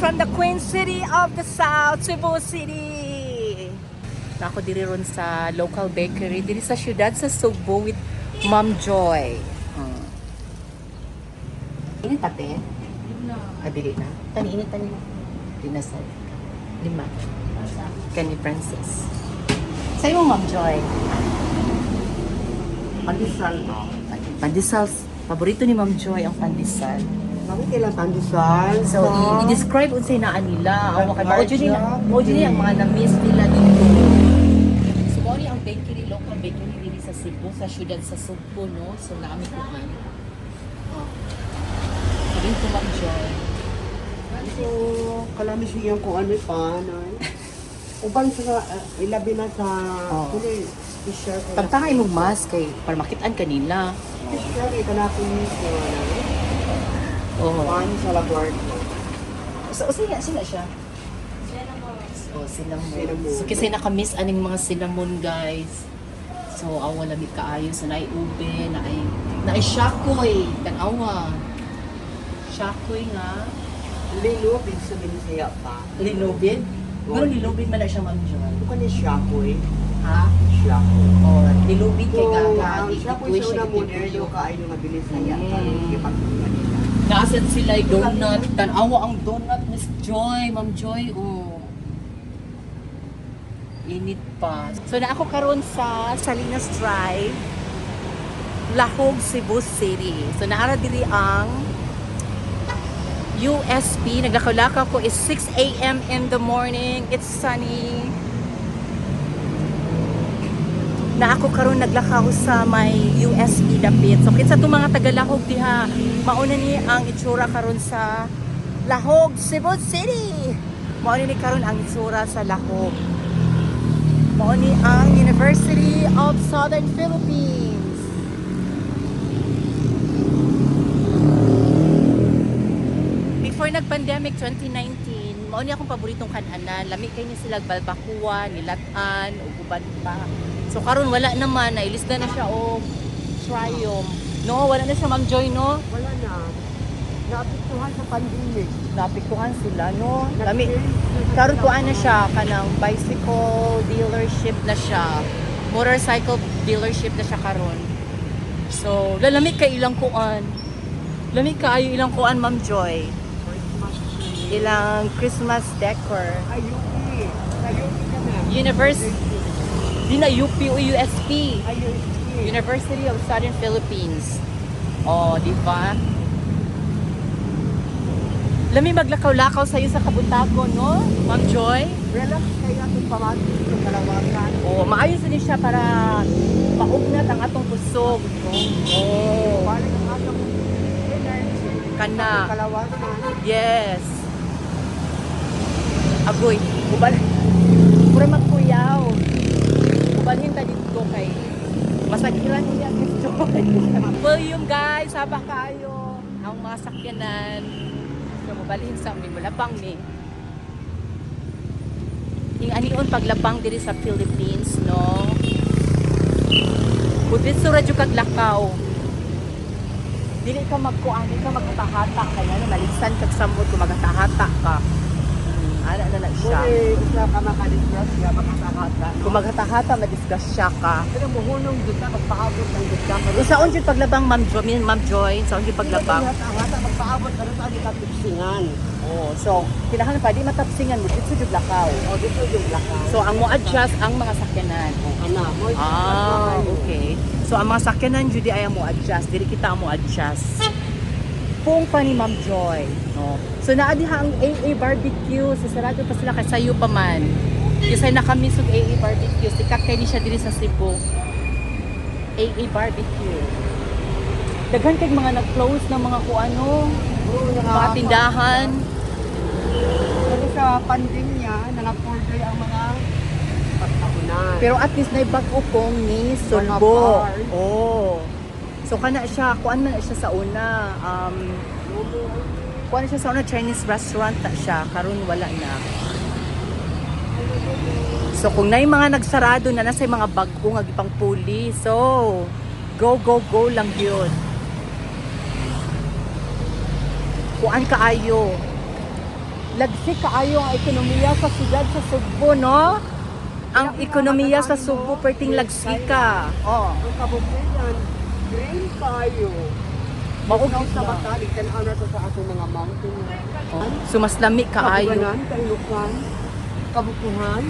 from the Queen City of the South, Cebu City. Ako diri ron sa local bakery diri sa syudad sa Cebu with Ma'am Joy. Ini tate? Dili na. Tani ini tani. Dinasal. 5. Kani Princess. Sa'yo, Ma'am Joy. Pandesal. Pandesal. Paborito ni Ma'am Joy ang pandesal. Bakit kailang pandesal? So, i-describe unsay naa nila. Awa kay Mao ni ang mga na-miss nila dito. So, mao ni ang bakery, local bakery diri sa Cebu, sa syudad sa Cebu, no? So, naami ko man. Sabihin ko, Ma'am Joy. So, kalami siya kung ano pa, no? Uban sa, ilabi na sa, kuni, t-shirt. Pagtangay mong mask kay para makitaan kanila. T-shirt, ito na akong mismo, Oh. sa labor. So, sila siya? Oh, cinnamon. Cinnamon. So, kasi nakamiss aning mga cinnamon, guys. So, awa lamig kaayo. So, naay ube, naay shakoy. Tanawa. Shakoy nga. Linubid sa Binisaya pa. Linubid? Pero nilubid man na siya, Ma'am Joy. Ito ka ni Shakoy. Ha? Shakoy. Oh, nilubid kay So, Gaga. ang Shakoy sa una moderno ka ay nung Binisaya. Naasan sila donut. Tanawa ang donut, Miss Joy. Ma'am Joy, oh. Init pa. So, na ako karon sa Salinas Drive, Lahog, Cebu City. So, naara diri ang USP. Naglakaw-lakaw ko is 6 a.m. in the morning. It's sunny. Na ako karon naglakaw sa may USP dapit. So kinsa to mga taga Lahog diha, mauna ni ang itsura karon sa Lahog, Cebu City. Mauna ni karon ang itsura sa Lahog. Mauna ni ang University of Southern Philippines. Before nag-pandemic 2019, mauna akong paboritong kananan. Lami kay ni sila balbakuan, nilatan, ug uban pa. So karon wala naman, nailista na siya o Triumph. No, wala na siya, Ma'am Joy, no? Wala na. Naapektuhan sa pandemic. Naapektuhan sila, no? Karon kuan na siya, kanang bicycle dealership na siya. Motorcycle dealership na siya karon. So, lalamig kay ilang kuan. Lamig kaayo ilang kuan, Ma'am Joy. Ilang Christmas decor. Ayupi. Ayupi ka na. Di na UP o USP. Ayupi. University of Southern Philippines. Oh, di ba? Lami maglakaw-lakaw sa'yo sa Kabutagon, no? Ma'am Joy? Relax kaya itong pamati sa kalawakan. Oh, maayos din siya para maugnat ang atong kusog, no? Oh, Balik ang atong energy. kana. Kalawakan. Yes. Agoy, ubal. Pura magkuyaw. Ubalhin ta dito kay masagiran niya gusto. William, guys, sabak kayo ang mga sakyanan. So, mabalhin sa amin, malabang ni. Yung anion paglabang diri sa Philippines, no? Budit sa radyo kaglakaw. Dili ka magkuan, dili ka magtatahata kaya no, malisan kag samot kung magtatahata ka. Ana na siya. Muli, isa ka makadiscuss ka, makakahata. Kung maghatahata, madisgrasya ka. Pero muhunong dito ka, magpaabot ng dito ka. Isaon jud paglabang, Ma'am Joy, isaon jud paglabang. Hata, magpaabot ka rin sa ating kapipsingan. Oh, so kailangan pa di matapsingan mo dito jud lakaw. O, dito yung lakaw. So ang mo adjust ang mga sakyanan. Ana, mo. Okay. So ang mga sakyanan jud ay mo adjust, dili kita ang mo adjust. Pung pa ni Ma'am Joy, no. So naa diha ang AA barbecue, sa sarado pa sila kay sayo pa man. Kasi nakamisog AA barbecue, sikat kay ni siya diri sa Cebu. AA barbecue. Daghan kay mga nag-close ng mga kuano, mga tindahan. Pero sa pandemya, nang-order ang mga pagkakunan. Pero at least naibag-o kong ni Sulbo. Oh. So kana siya, kuan man siya sa una, kuan siya sa una Chinese restaurant ta siya, karon wala na. So kung nay mga nagsarado na nasa mga bag-o nga gipang puli, so go lang yun. Kuan kaayo. Lagsik kaayo ang ekonomiya sa siyudad sa Sugbo, no? Ang ekonomiya sa Sugbo perting lagsika. Oh, Ang kabukiran, green kayo. maugit Sa na. Batalig, tanaw na to sa atong mga mountain. Oh. So mas lami kaayo. Kabuganan, Kailukan, Kabukuhan,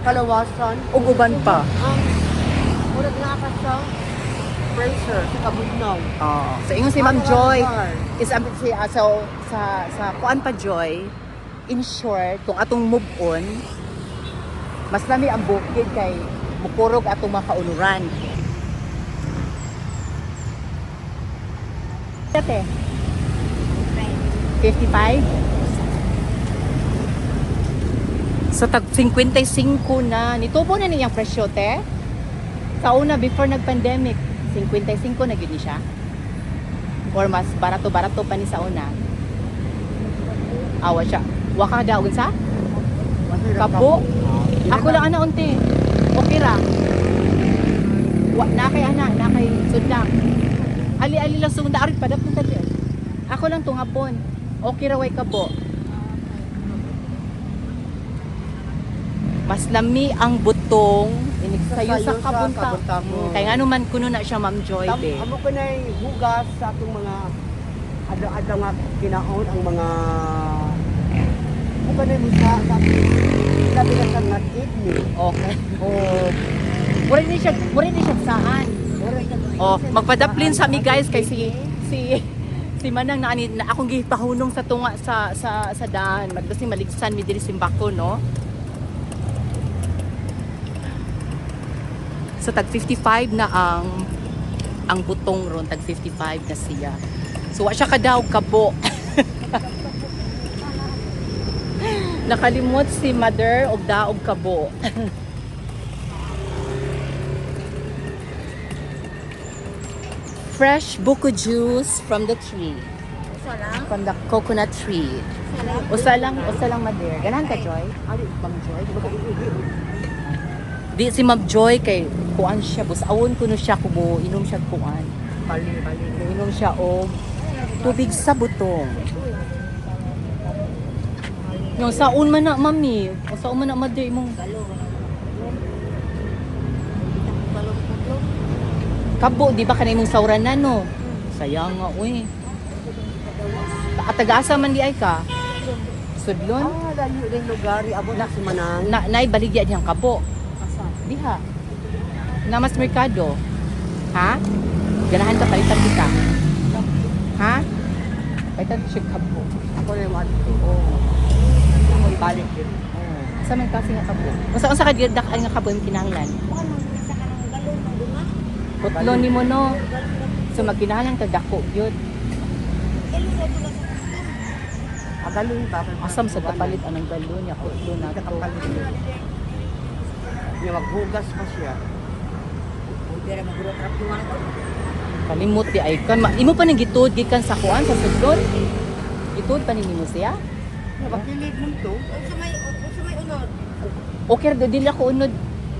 Kalawasan. Ug uban pa. Ang murag na ka sa Fraser, sa Kabugnaw. Oh. So ingon si Ma'am Joy is sa kuan pa Joy. In short, kung atong move on, mas lami ang bukid kay mukurog atong mga kaunuran. Ate, 55? So tag 55 na. Nitubo na niyang presyo, te? Sa una, before nag-pandemic, 55 na yun siya? Or mas barato-barato pa ni sa una? Awa siya. Waka daw sa? Kapo? Ako lang ana unti. Okay ra. Na kay ana, na kay sundang. Ali-ali lang sunda arit padap ng tabi. Ako lang tungapon. Okay ra way kabo. Mas lami ang butong sayo sa kabuntang. Kaya nga naman kuno na siya Ma'am Joy be. Amo ko na hugas sa atong mga ada nga kinaon ang mga ko na musa sa labi na sa kidney. Okay. Oh. Mura ni siya saan. Oh, magpadaplin sa mi guys kay si Manang na akong gipahunong sa tunga sa daan. Magdasi maligsan mi diri simbako, no? So tag 55 na ang butong ron, tag 55 na siya. So wa siya kadaog kabo. Nakalimot si mother og daog kabo. Fresh buko juice from the tree. From the coconut tree. Usa lang mother. Ganahan ka Joy? Ari Ma'am Joy, di ba ka Di si Ma'am Joy kay kuan siya bus awon kuno siya kubo inom siya kuan. bali. Inom siya og tubig sa butong. No, saon man na mami. O saon man na mother imong kabo, di ba kanay mong sauran na no? Sayang nga uy. Tagaasa man di ay ka. Sudlon. Layo din lugar, abo na si Manang. Naay baligya diyang kabo. Diha. Na mas merkado. Ha? Ganahan ka palitan kita. Ha? Palitan siya kabo. Ako na yung oh. Ako ibalik din. Sa man kasi nga kabo. Unsa ka gidak ay nga kabo yung kinahanglan? Putlon ni mo no. So magkinahanglan ka dako gyud. Agalon pa. Asam sa kapalit anang galon niya putlon na to. Niya maghugas pa siya. Kalimot di ay kan. Imo pa ning gitud gikan sa kuan sa sudlon. Gitud pa nimo siya. Nabakilig mo to. Okay ra dili ako unod.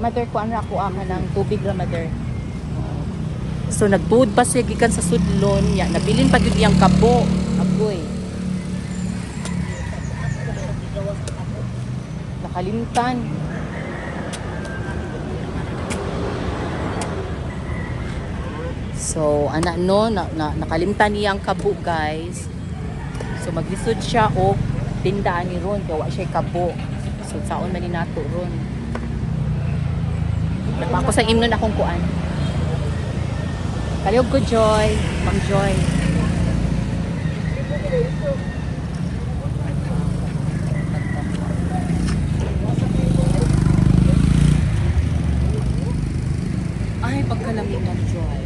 Mother ko ana ako ng tubig ra mother. So nagtuod pa siya gikan sa sudlon ya nabilin pa gyud iyang kabo. Agoy. Nakalimtan. So ana no nakalimtan niya ang kabo guys. So maglisod siya og tindaan ni ron kaya wa siya kabo. So saon man ni nato ron. Ako sa imnon akong kuan. Kaliyog ko Joy, Ma'am Joy. Ay, pagkalamig ng Joy.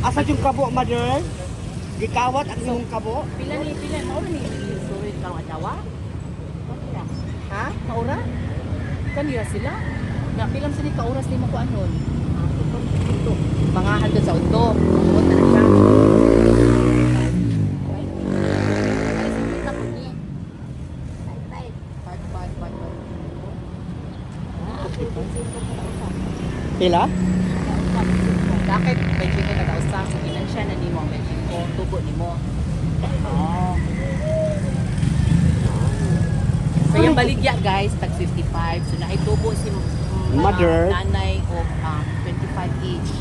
Asa yung kabo, mother? Gikawat ang iyong kabo? Pila maura ni sorry kang adawa? Ha? Maura? Kanira sila? Na pilam sila ka oras ni mo ko anon. Ito, pangahan doon sa uto. Uot na siya. Pila? akit benching ko kada usa so ginansya na nimo ang benching ko tubo nimo. Oh. So yung baligya guys tag 55 so naitubo si Mother. nanay o 25 each.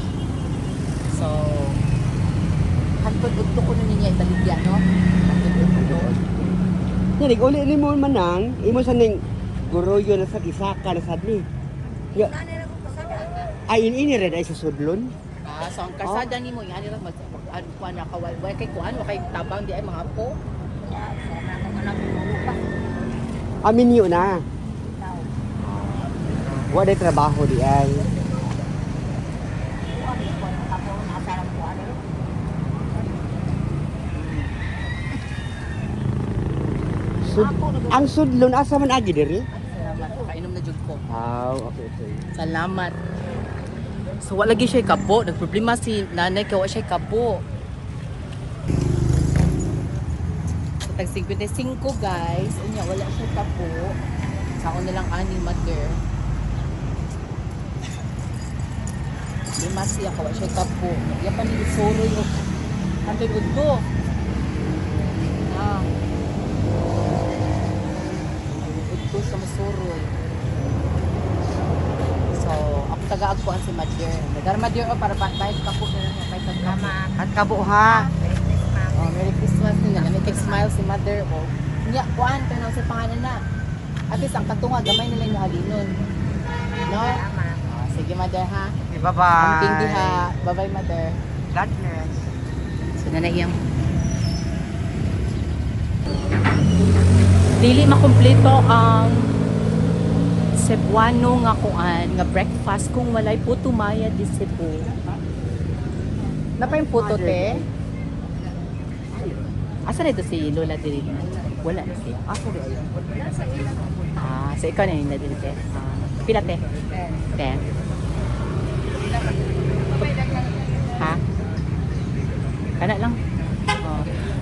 So hantod udto ko na niya ibaligya no. Hantod udto. Yan, uli ni mo manang, imo sa ning guroyo na sa isaka na sad ni. Ya. Ay, ini red ay sa sudlon. So ang kasada nimo yan ra mag ano pa na kaway kay kuan kay tabang di ay mga apo. Amin yun na. Wala trabaho di ay. Ang sudlon asa man agi diri? Salamat. Kainom na jud ko. Okay. Salamat. So wala lagi siya kabo. Nagproblema si nanay kay wa siya kabo. So tag 55 guys, unya wala siya kabo. Sao na lang ani mother. Di siya kawa siya kabo. Ya pa ni solo yo. Antay udto. Ah. Udto sa masuroy. So, ako tagaag ko ang si Madjer. Nagar Madjer o para bayad ka po na bayad ka kama. At kabo ha. Oh, Merry Christmas niya. May smile si Mother o. Nya, kuan pero sa pangalan na. At least ang katunga gamay nila yung halinon. No? Oh, sige Mother ha. Bye-bye. Ang tindi ha. Bye-bye Mother. God bless. So na iyang dili makumpleto ang Cebuano nga kuan nga breakfast kung walay puto maya di Cebu. Napay puto te? Asa na ito si Lola diri? Wala na siya. Asa di ay? So ikaw na yun na diri te. Pila te? 10. Ha? Kana lang.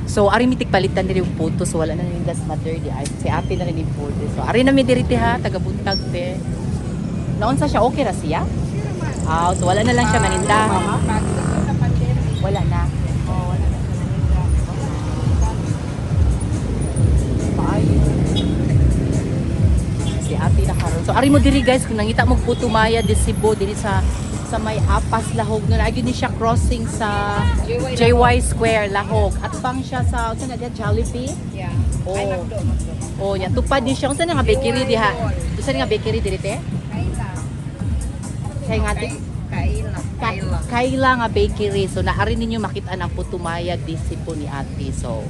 So ari mitik palitan diri yung puto so wala na ning das mother di ay si ate na rin yung puto. So ari na mi diri te ha taga buntag te. Naunsa siya okay ra siya? So wala na lang siya maninda. Wala na. Wala na siya maninda. Si ate na karon. So ari mo diri guys kung nangita mo puto maya di Cebu diri sa may Apas Lahog no agi ni siya crossing sa JY Square Lahog at pang siya sa saan na diya Jollibee. Yeah. Oh. Ay, Oh, ya tupad din siya. Unsa nga bakery diha? Unsa nga bakery diri te? Kaila. Kay nga ti Kaila nga bakery. So naari ninyo makita ang putumaya di Cebu ni ate. So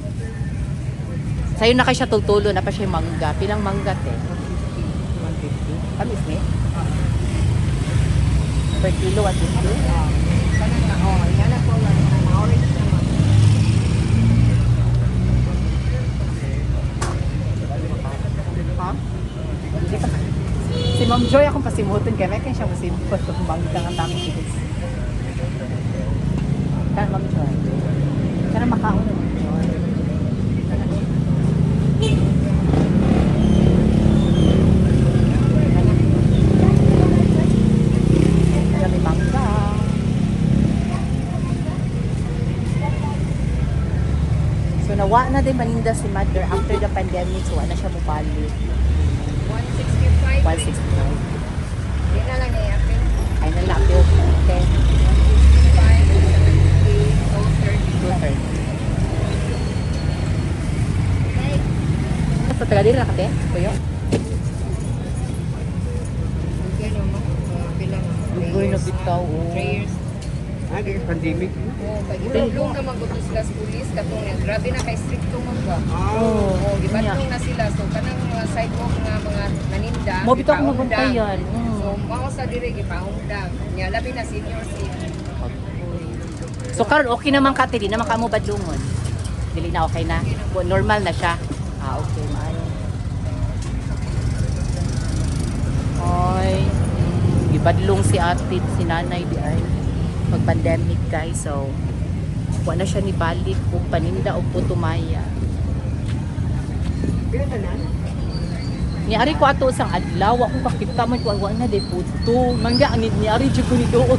sayo na kay siya tultulo na pa siya mangga. Pilang mangga te? 150. Kamis ni? Per kilo at 50? Kanang na, yan na po, ma-orange naman. Ha? Si Ma'am Joy akong pasimutin kaya may kaya siya masimot kung bangga ang dami kids. Kaya Ma'am Joy. Kaya makaon na Ma'am Joy. Kaya may bangga. So nawa na din maninda si Mother after the pandemic so wala siya mubalik. 165. 165. Di na lang niya. Ay nalaki okay. 230. Sa taga diri na kate? Kuyo? Lugoy na bitaw. 3 years. Agi pandemic. Gibadlong na magutos sila sa pulis katong nga grabe na kay stricto mo ba. Oh. Gibadlong na sila so kanang mga sidewalk nga mga naninda. Mo bitaw ko gipaundang. maguntayan. So mao sa dire gipaundang. Nya labi na senior citizen. So karon okay naman kate di naman kamo badlungon. Dili na okay na. Normal na siya. Okay, maayo. Oy, gibadlong si ate, si nanay di ay pag pandemic guys. So wala na siya ni balik kung paninda o putumaya. Ni ari ko ato sang adlaw ako kakita man ko ang na de puto. Mangga ni ari jud ko ni doon.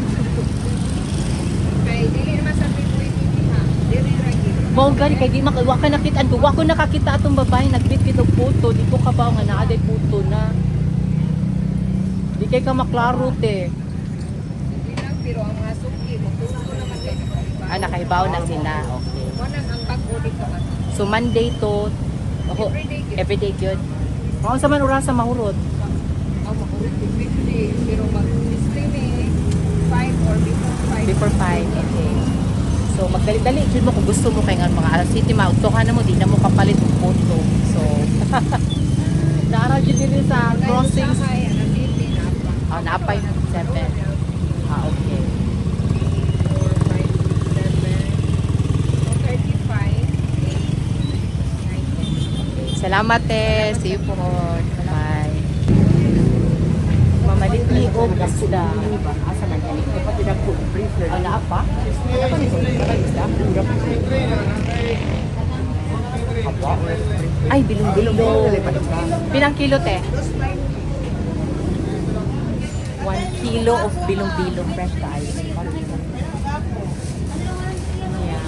Mao gani kay di wa ka nakita ko wa ko nakakita atong babae nagbit og photo di ko kabaw nga naa day photo na. Di kay ka maklaro te. Hindi lang, pero ang mga suki, magtulong naman kayo ng kaliba. Ah, nakaibaw na sila. Okay. Wanan ang pag-uli ka man. So Monday to everyday good. Mao sa man oras sa mahurot. Makulit weekday, pero mag-display ni 5 or before 5. Before 5, okay. So, magdali-dali, jud mo kung gusto mo kay nga mga alas city, maugtohan na mo, di na mo kapalit ng photo. So, naaraw jud dili sa crossing. Ay, ang city na pa. Ah, naapay 7. Ah, okay. 4, 5, 7, 35, 8, 9, 10. Salamat eh. See you po. Bye. Mamalit ni og isda. Asa man yan? Ah, naapa? Naapa ni isda? Ay, bilong-bilong. Pinang kilo, te? 1 kilo of bilong-bilong fresh tayo. Yeah.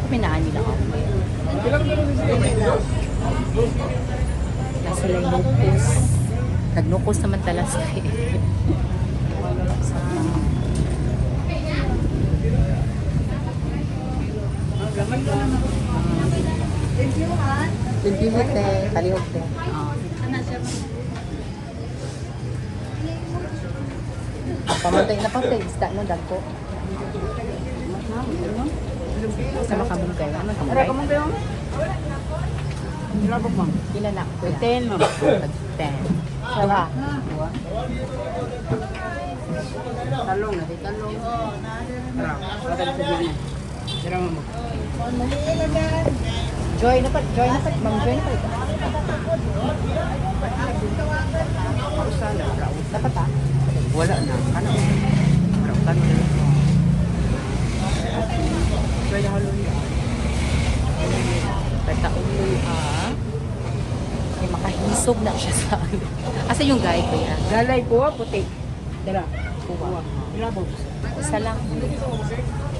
Kuminaan nila ako. Nasa lang nukos. Nagnukos naman talas kayo. Thank you, te. Kalihog, te. Pamantay na pantay. Isda no, dagko. Sa makamungkay. Ano makamungkay? Pila na? 10 mo. 10. Sawa. Talong na, talong. Joy na pa. Joy na pa. Ma'am Joy na pa. Dapat ah. Wala na. Ano? Ano? Kaya halo Pagkauloy ah. Ay makahisog na siya sa ano. Asa yung guy ko yan? Galay po, puti. Dala. Kuha. Ilabog. Isa lang.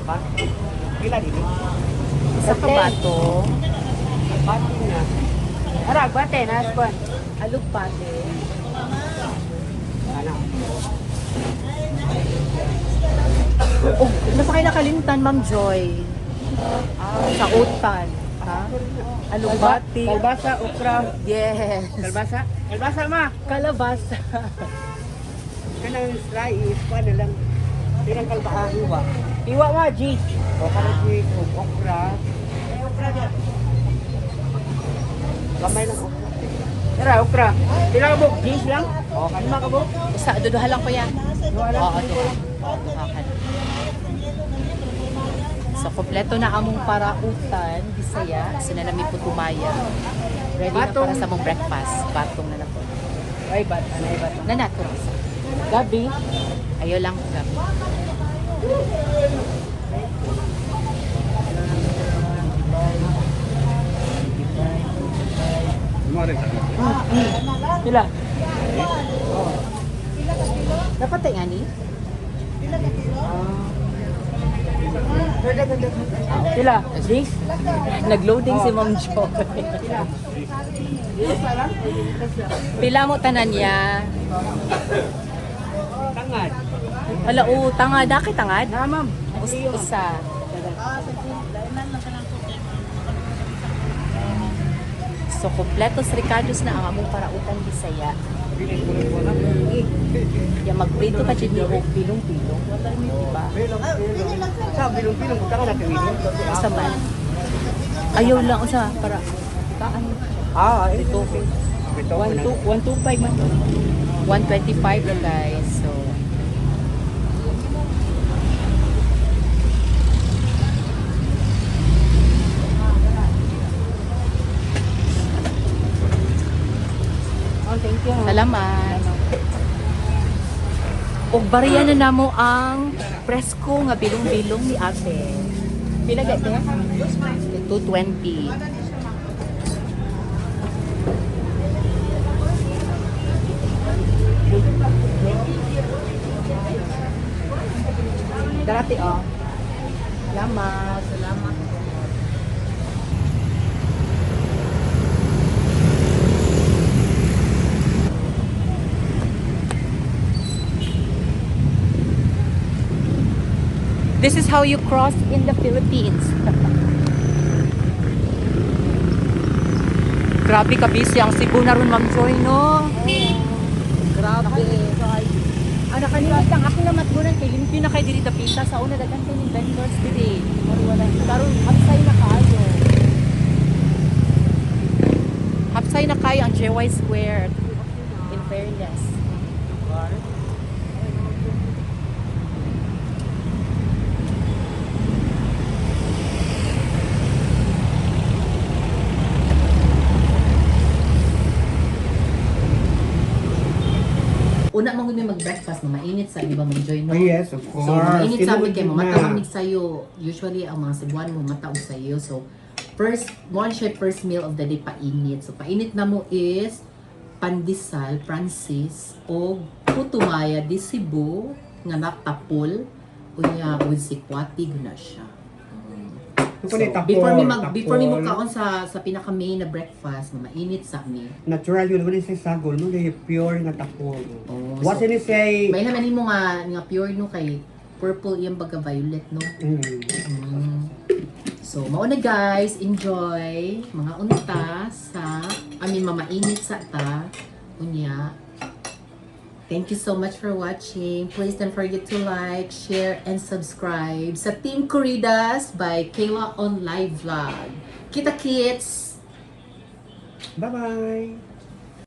Pa? Ila dito. Isa ka ba to? Pati na. Arag, bate, naspan. Alug pate. Ano? Oh, nasa kayo nakalimtan, Ma'am Joy. Ah, sa utan. Ha? Alugbati. Kalbasa, okra. Yes. Kalbasa? Kalbasa, ma! Kalabasa. Kanang rice, pa na lang. Pirang kalbasa, hiwa. Hiwa nga, G. O, karagit, o, okra. Ay, okra dyan. Kamay lang okra. Tara, okra. Pila ka buk? G lang? O, kanima ka buk? Isa, duduha lang ko yan. Duha lang? Oo, duha. So, kompleto na among parautan, Bisaya. So, na namin po tumaya. Ready na para sa mong breakfast. Batong na na po. Ay, bat. Anay, bat. Nanato sa. Gabi. Ayaw lang po gabi. Pila? Dapat tayo nga ni? Pila? Ding? Nag-loading si Ma'am Jo. Pila mo tanan niya? Tangad. Wala, tangad. Daki tangad? Na, ma'am. Usa. So, kompletos ricados na ang among parautan Bisaya. Yung magprito ka dyan o pilong-pilong. Diba? Sa bilong-bilong, punta ka na kawinin. Usa man. Ayaw lang usa para kaan. Ito. 125 man to. 125 na guys. So, Thank you. salamat. Og bariya na namo ang presko nga bilong-bilong ni ate. Pila gayud niya? 220. Darati oh. Salamat. Salamat po. This is how you cross in the Philippines. Grabe ka busy ang Cebu na ron, Ma'am Joy, no? Grabe. Ano kanina lang ako na matgunan kay limpyo na kay diri dapita sa una dagan kay ni vendors diri. Karon hapsay na kayo. Hapsay na kayo ang JY Square. In fairness. Una mong may mag-breakfast, mainit sa di ba Ma'am Joy, no? Oh, yes, of course. So, mainit sa amin kay Kinamod mamata na. mamig sa'yo. Usually, ang mga Cebuano mamataog sa'yo. So, first meal of the day, painit. So, painit na mo is pandesal, Francis, o putumaya di Cebu, nga natapol, unya with sikwati, guna siya. So, Before mi mo kaon sa pinaka main na breakfast, mainit sa amin. natural yun naman yung sagol, no? Dahil pure nga tapol. Oh, What so, can you say? may naman mo nga pure no kay purple yung baga violet no. Mm. So, mauna guys, enjoy mga unta sa mamainit sa ta. Unya. Thank you so much for watching. Please don't forget to like, share, and subscribe sa Team Corridas by Kayla on Live Vlog. Kita kits! Bye-bye!